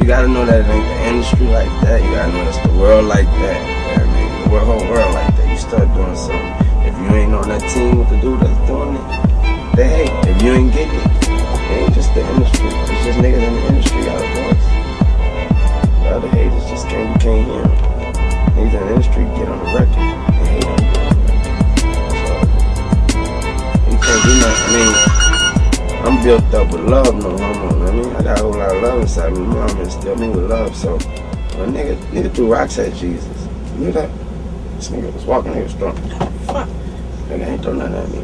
gotta know that it ain't the industry like that. You gotta know it's the world like that. You know what I mean? The whole world like that. You start doing something. If you ain't on that team with the dude that's doing it, they hate. If you ain't getting it, it ain't just the industry. It's just niggas in the industry got a voice. The other haters just you can't hear them. Niggas in the industry get on the record and hate on you. You can't do nothing. I mean, I'm built up with love, no homo. I mean, I got a whole lot of love inside me. My mom instilled me with love. So when a nigga threw rocks at Jesus, you knew that? This nigga was walking, he was throwing. Fuck. Nigga ain't throwing nothing at me.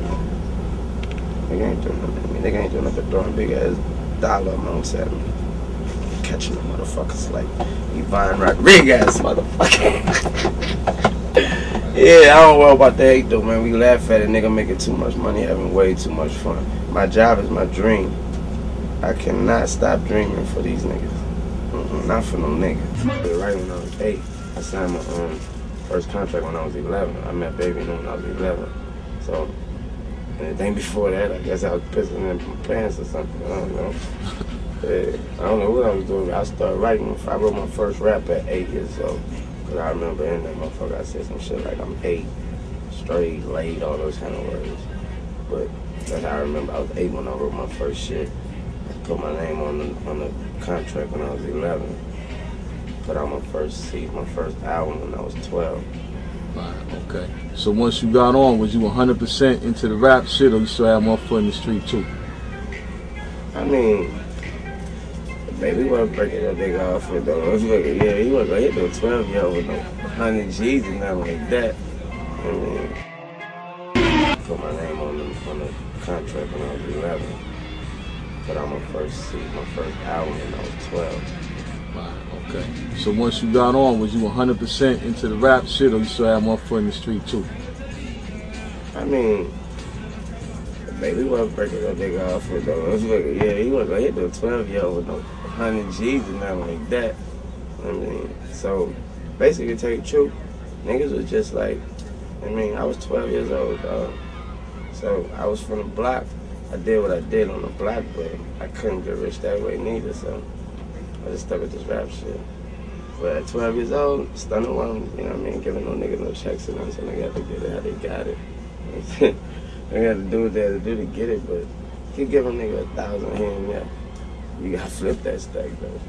Nigga ain't throwing nothing at me. Nigga ain't doing nothing but throwing big ass dollar amounts at me. Catching the motherfuckers like Yvonne Rodriguez, motherfucker. Yeah, I don't worry about the hate though, man. We laugh at it. Nigga making too much money, having way too much fun. My job is my dream. I cannot stop dreaming for these niggas. Not for no niggas. Right when I was 8, I signed my first contract when I was 11. I met Baby when I was 11. So, anything before that, I guess I was pissing in my pants or something. I don't know. Yeah, I don't know what I was doing. I started writing. I wrote my first rap at 8 years old. Cause I remember in that motherfucker I said some shit like I'm 8, straight, laid, all those kind of words. But that's how I remember. I was 8 when I wrote my first shit. I put my name on the contract when I was 11. Put out my first album when I was 12. Right, okay. So once you got on, was you 100% into the rap shit, or you still had more foot in the street too? I mean, baby, wasn't breaking that nigga off with though. Yeah, he wasn't gonna hit no 12-year-old with no 100 G's and nothing like that. I mean, put my name on the contract when I was 11. Put out my first album when I was 12. Right, okay. So once you got on, was you 100% into the rap shit, or you still had more foot in the street too? I mean, baby, wasn't breaking that nigga off with though. Yeah, he wasn't gonna hit no 12-year-old with no 100 G's and nothing like that. I mean, so basically, to tell you the truth, niggas was just like, I mean, I was 12 years old, dog. So I was from the block. I did what I did on the block, but I couldn't get rich that way neither. So I just stuck with this rap shit. But at 12 years old, stunning one, you know what I mean, giving no nigga no checks and nothing, so they got to get it how they got it. They got to do what they had to do to get it, but if you give a nigga 1,000 here and there, you gotta flip that stack though.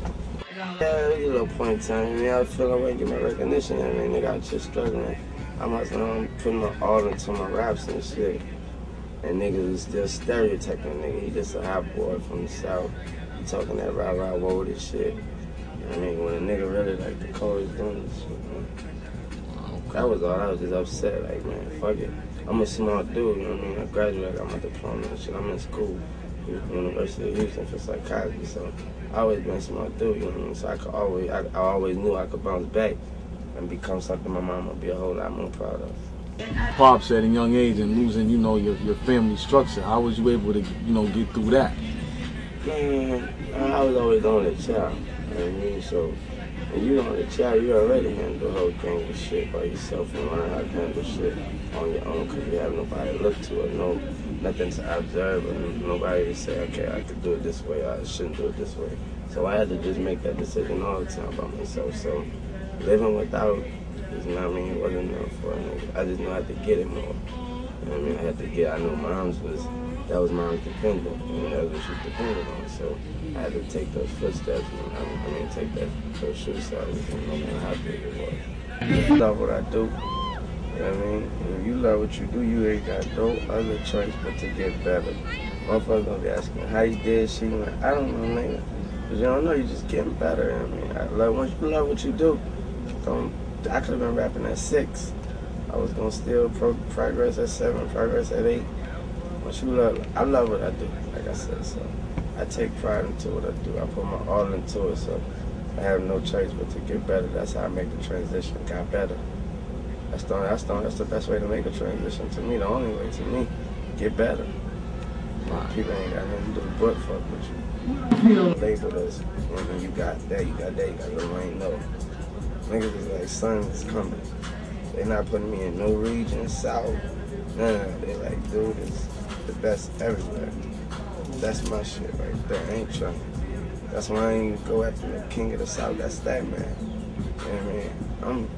Yeah, there's a little point in time. I mean, I was feeling like get my recognition. I mean, nigga, I was just struggling. I'm putting my all into my raps and shit. And niggas is still stereotyping a nigga. He just a hot boy from the South. He talking that rah-rah woe this shit. You know what I mean? When a nigga really like the coldest doing this shit, man. That was all. I was just upset. Like, man, fuck it. I'm a smart dude, you know what I mean? I graduated, I got my diploma and shit. I'm in school. University of Houston for psychology, so I always been a smart dude, you know what I mean? So I always knew I could bounce back and become something my mama would be a whole lot more proud of. Pops at a young age and losing, you know, your family structure. How was you able to, you know, get through that? Man, I was always the only child, you know what I mean? So when you're the only child, you already handle the whole gang of shit by yourself and learn how to handle shit on your own because you have nobody to look to or nothing to observe or nobody to say, okay, I could do it this way, I shouldn't do it this way. So I had to just make that decision all the time by myself. So living without, you know what I mean, it wasn't enough for a nigga. I just knew I had to get it more. You know what I mean? I knew that was mom's dependent, and that was what she depended on. So I had to take those footsteps and take those shoes out no matter how big it was. I love what I do. You know what I mean? If you love what you do, you ain't got no other choice but to get better. Motherfuckers gonna be asking, how you did shit? Like, I don't know, nigga. Because you don't know, you're just getting better. You know what I mean? Once you love what you do, I could have been rapping at 6. I was gonna still progress at 7, progress at 8. Once you love, I love what I do, like I said, so I take pride into what I do. I put my all into it, so I have no choice but to get better. That's how I make the transition, got better. That's the best way to make a transition to me, the only way to me, get better. People ain't got nothing to do but fuck with you. Label us, when you got that, you got little ain't no. Niggas is like, sun is coming. They not putting me in no region, south, none of that. They like, dude, it's the best everywhere. That's my shit right there. I ain't trying. That's why I ain't go after the king of the South. That's that man. You know what I mean? I'm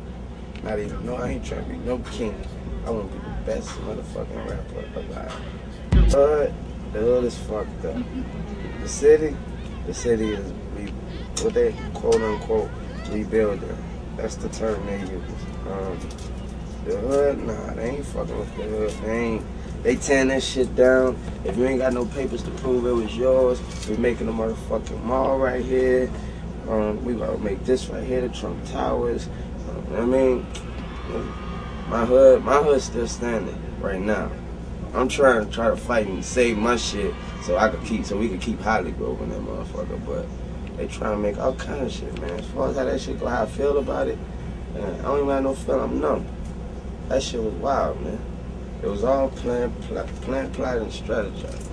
not even, no, I ain't trying to be no king. I want to be the best motherfucking rapper alive. But the hood is fucked up. The city is, what they quote unquote rebuilding. That's the term they use. The hood, nah, they ain't fucking with the hood. They tearing that shit down. If you ain't got no papers to prove it was yours, we making a motherfucking mall right here. We gonna make this right here, the Trump Towers. I mean, my hood's still standing right now. I'm trying to fight and save my shit so we can keep Hollywood in that motherfucker. But they trying to make all kind of shit, man. As far as how that shit go, how I feel about it, man, I don't even have no feeling. I'm numb. That shit was wild, man. It was all planned, plotted, and strategized.